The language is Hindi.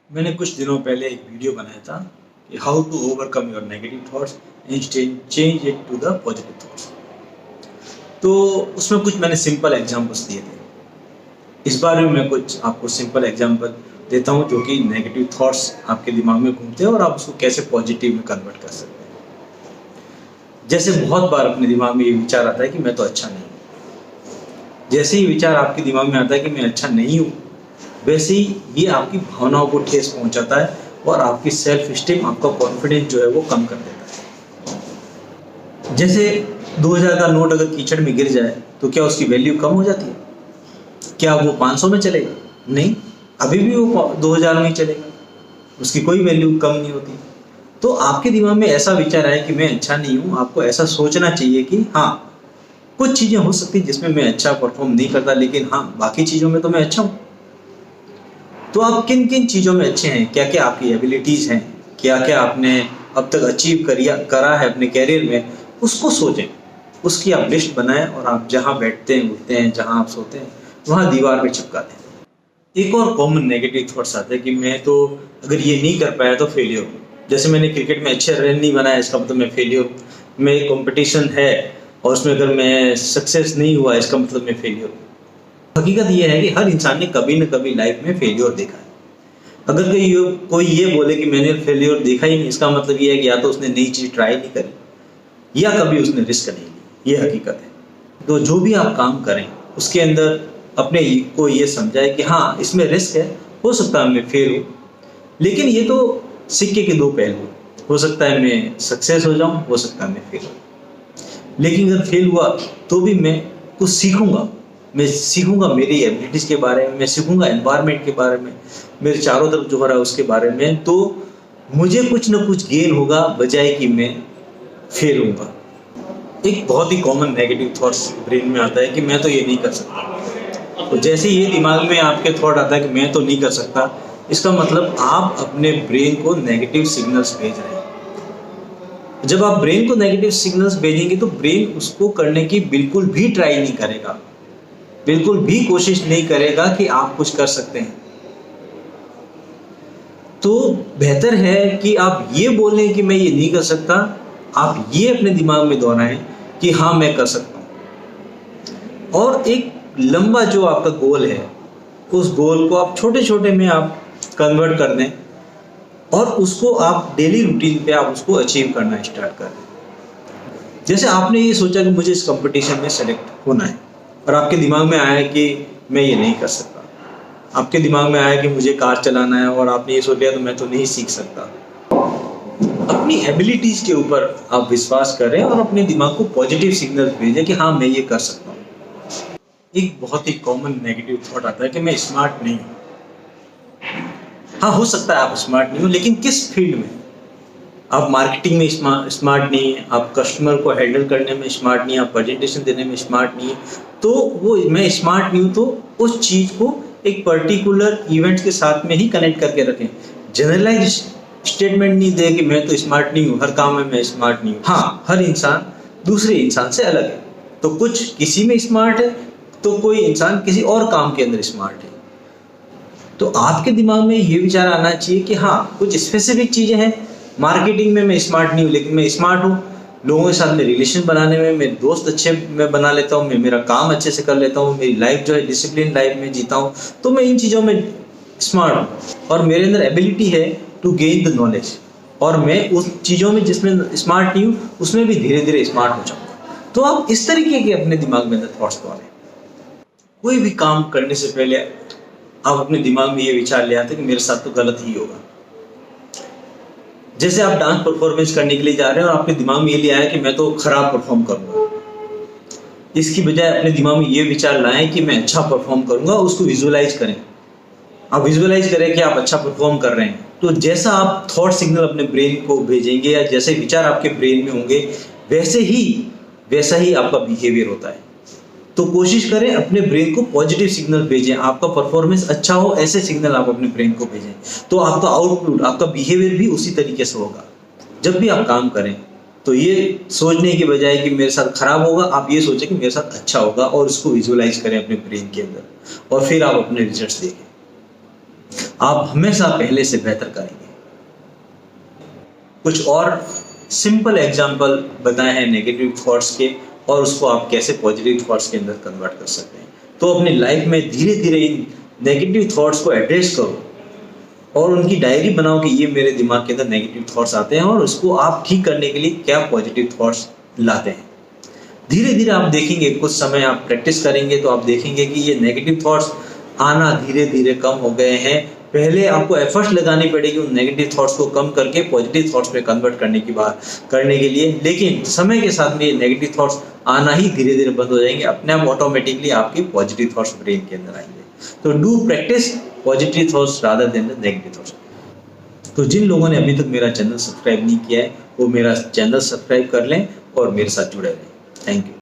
मैंने कुछ दिनों पहले एक वीडियो बनाया था कि how to overcome your negative thoughts and change it to the positive thoughts. तो उसमें कुछ मैंने सिंपल एग्जांपल्स दिए थे। इस बार भी मैं कुछ आपको सिंपल एग्जांपल देता हूँ जो कि नेगेटिव थॉट्स आपके दिमाग में घूमते हैं और आप उसको कैसे पॉजिटिव में कन्वर्ट कर सकते हैं। जैसे बहुत बार अपने दिमाग में ये विचार आता है कि मैं तो अच्छा नहीं हूँ। जैसे ही विचार आपके दिमाग में आता है कि मैं अच्छा नहीं हूँ, वैसे ही ये आपकी भावनाओं को ठेस पहुंचाता है और आपकी सेल्फ स्टीम, आपका कॉन्फिडेंस जो है वो कम कर देता है। जैसे 2000 का नोट अगर कीचड़ में गिर जाए तो क्या उसकी वैल्यू कम हो जाती है? क्या वो 500 में चलेगा? नहीं, अभी भी वो 2000 में ही चलेगा, उसकी कोई वैल्यू कम नहीं होती। तो आपके दिमाग में ऐसा विचार आए कि मैं अच्छा नहीं हूँ, आपको ऐसा सोचना चाहिए कि हाँ, कुछ चीज़ें हो सकती जिसमें मैं अच्छा परफॉर्म नहीं करता, लेकिन हाँ, बाकी चीज़ों में तो मैं अच्छा हूँ। तो आप किन किन चीज़ों में अच्छे हैं, क्या क्या आपकी एबिलिटीज़ हैं, क्या क्या आपने अब तक अचीव करा है अपने कैरियर में, उसको सोचें, उसकी आप लिस्ट बनाएं और आप जहाँ बैठते हैं, उठते हैं, जहाँ आप सोते हैं, वहाँ दीवार पे चिपका दें। एक और कॉमन नेगेटिव थॉट्स आते हैं कि मैं तो अगर ये नहीं कर पाया तो फेलियर हूँ। जैसे मैंने क्रिकेट में अच्छे रन नहीं बनाया, इसका मतलब मैं फेलियर हूँ। मेरी कंपटीशन है और उसमें अगर मैं सक्सेस नहीं हुआ, इसका मतलब मैं फेलियर हूँ। हकीकत यह है कि हर इंसान ने कभी न कभी लाइफ में फेलियर देखा है। अगर कोई ये बोले कि मैंने फेलियर देखा ही नहीं, इसका मतलब ये है कि या तो उसने नई चीज़ ट्राई नहीं करी या कभी उसने रिस्क नहीं ली। ये हकीकत है। तो जो भी आप काम करें उसके अंदर अपने को ये समझाए कि हाँ, इसमें रिस्क है, हो सकता है मैं फेल हूँ, लेकिन ये तो सिक्के के दो पहलू। हो सकता है मैं सक्सेस हो जाऊँ, हो सकता है मैं फेल हो। लेकिन अगर फेल हुआ तो भी मैं कुछ सीखूंगा। मैं सीखूंगा मेरी एबिलिटीज़ के बारे में, मैं सीखूंगा एनवायरनमेंट के बारे में, मेरे चारों तरफ जो हो रहा है उसके बारे में। तो मुझे कुछ ना कुछ गेन होगा, बजाय कि मैं फेल होऊंगा। एक बहुत ही कॉमन नेगेटिव थॉट्स ब्रेन में आता है कि मैं तो ये नहीं कर सकता। तो जैसे ये दिमाग में आपके थॉट आता है कि मैं तो नहीं कर सकता, इसका मतलब आप अपने ब्रेन को नेगेटिव सिग्नल्स भेज रहे हैं। जब आप ब्रेन को नेगेटिव सिग्नल्स भेजेंगे तो ब्रेन उसको करने की बिल्कुल भी ट्राई नहीं करेगा, बिल्कुल भी कोशिश नहीं करेगा कि आप कुछ कर सकते हैं। तो बेहतर है कि आप ये बोलें कि मैं ये नहीं कर सकता, आप ये अपने दिमाग में दोहराएं कि हाँ, मैं कर सकता हूँ। और एक लंबा जो आपका गोल है, उस गोल को आप छोटे छोटे में आप कन्वर्ट कर दें और उसको आप डेली रूटीन पे आप उसको अचीव करना स्टार्ट कर दें। जैसे आपने ये सोचा कि मुझे इस कंपटीशन में सेलेक्ट होना है और आपके दिमाग में आया कि मैं ये नहीं कर सकता। आपके दिमाग में आया कि मुझे कार चलाना है और आपने ये सोच लिया तो मैं तो नहीं सीख सकता। अपनी एबिलिटीज़ के ऊपर आप विश्वास करें और अपने दिमाग को पॉजिटिव सिग्नल भेजें कि हाँ, मैं ये कर सकता हूँ। एक बहुत ही कॉमन नेगेटिव थॉट आता है कि मैं स्मार्ट नहीं हूँ। हाँ, हो सकता है आप स्मार्ट नहीं हो, लेकिन किस फील्ड में? आप मार्केटिंग में स्मार्ट नहीं है, आप कस्टमर को हैंडल करने में स्मार्ट नहीं है, आप प्रेजेंटेशन देने में स्मार्ट नहीं है। तो वो मैं स्मार्ट नहीं हूँ, तो उस चीज़ को एक पर्टिकुलर इवेंट के साथ में ही कनेक्ट करके रखें। जनरलाइज स्टेटमेंट नहीं दे कि मैं तो स्मार्ट नहीं हूँ, हर काम में मैं स्मार्ट नहीं हूँ। हाँ, हर इंसान दूसरे इंसान से अलग है। तो कुछ किसी में स्मार्ट है तो कोई इंसान किसी और काम के अंदर स्मार्ट है। तो आपके दिमाग में ये विचार आना चाहिए कि हाँ, कुछ स्पेसिफिक चीज़ें हैं। मार्केटिंग में मैं स्मार्ट नहीं हूँ, लेकिन मैं स्मार्ट हूँ लोगों के साथ में रिलेशन बनाने में, मेरे दोस्त अच्छे मैं बना लेता हूँ, मैं मेरा काम अच्छे से कर लेता हूँ, मेरी लाइफ जो है डिसिप्लिन लाइफ में जीता हूँ। तो मैं इन चीज़ों में स्मार्ट हूँ और मेरे अंदर एबिलिटी है टू गेन द नॉलेज। और मैं उस चीज़ों में जिसमें स्मार्ट नहीं हूँ उसमें भी धीरे धीरे स्मार्ट हो जाऊँगा। तो आप इस तरीके के अपने दिमाग में अंदर थॉट्स डालें। कोई भी काम करने से पहले आप अपने दिमाग में ये विचार ले आते कि मेरे साथ तो गलत ही होगा। जैसे आप डांस परफॉर्मेंस करने के लिए जा रहे हैं और आपके दिमाग में ये लिया है कि मैं तो खराब परफॉर्म करूंगा। इसकी बजाय अपने दिमाग में ये विचार लाएं कि मैं अच्छा परफॉर्म करूंगा। उसको विजुअलाइज करें। आप विजुअलाइज करें कि आप अच्छा परफॉर्म कर रहे हैं। तो जैसा आप थॉट सिग्नल अपने ब्रेन को भेजेंगे या जैसे विचार आपके ब्रेन में होंगे, वैसा ही आपका बिहेवियर होता है। तो कोशिश करें अपने ब्रेन को पॉजिटिव सिग्नल भेजें। आपका परफॉर्मेंस अच्छा हो, ऐसे सिग्नल आप अपने ब्रेन को भेजें, तो आपका आउटपुट, आपका बिहेवियर भी उसी तरीके से होगा। जब भी आप काम करें तो ये सोचने की बजाय कि मेरे साथ खराब होगा, आप ये सोचें कि मेरे साथ अच्छा होगा और उसको विजुअलाइज करें अपने ब्रेन के अंदर, और फिर आप अपने रिजल्ट्स देखें। आप हमेशा पहले से बेहतर करेंगे। कुछ और सिंपल एग्जाम्पल बताए हैं नेगेटिव थॉट्स के, और उसको आप कैसे पॉजिटिव थॉट्स के अंदर कन्वर्ट कर सकते हैं। तो अपनी लाइफ में धीरे धीरे इन नेगेटिव थॉट्स को एड्रेस करो और उनकी डायरी बनाओ कि ये मेरे दिमाग के अंदर नेगेटिव थॉट्स आते हैं और उसको आप ठीक करने के लिए क्या पॉजिटिव थॉट्स लाते हैं। धीरे धीरे आप देखेंगे, कुछ समय आप प्रैक्टिस करेंगे तो आप देखेंगे कि ये नेगेटिव थॉट्स आना धीरे धीरे कम हो गए हैं। पहले आपको एफर्ट्स लगानी पड़ेगी उन नेगेटिव थॉट्स को कम करके पॉजिटिव थॉट्स में कन्वर्ट करने के लिए, लेकिन समय के साथ में ये नेगेटिव थॉट्स आना ही धीरे धीरे बंद हो जाएंगे। अपने आप ऑटोमेटिकली आपके पॉजिटिव थॉट्स ब्रेन के अंदर आएंगे। तो do practice positive thoughts rather than the negative thoughts. तो जिन लोगों ने अभी तक मेरा चैनल सब्सक्राइब नहीं किया है वो मेरा चैनल सब्सक्राइब कर लें और मेरे साथ जुड़े रहें। Thank you.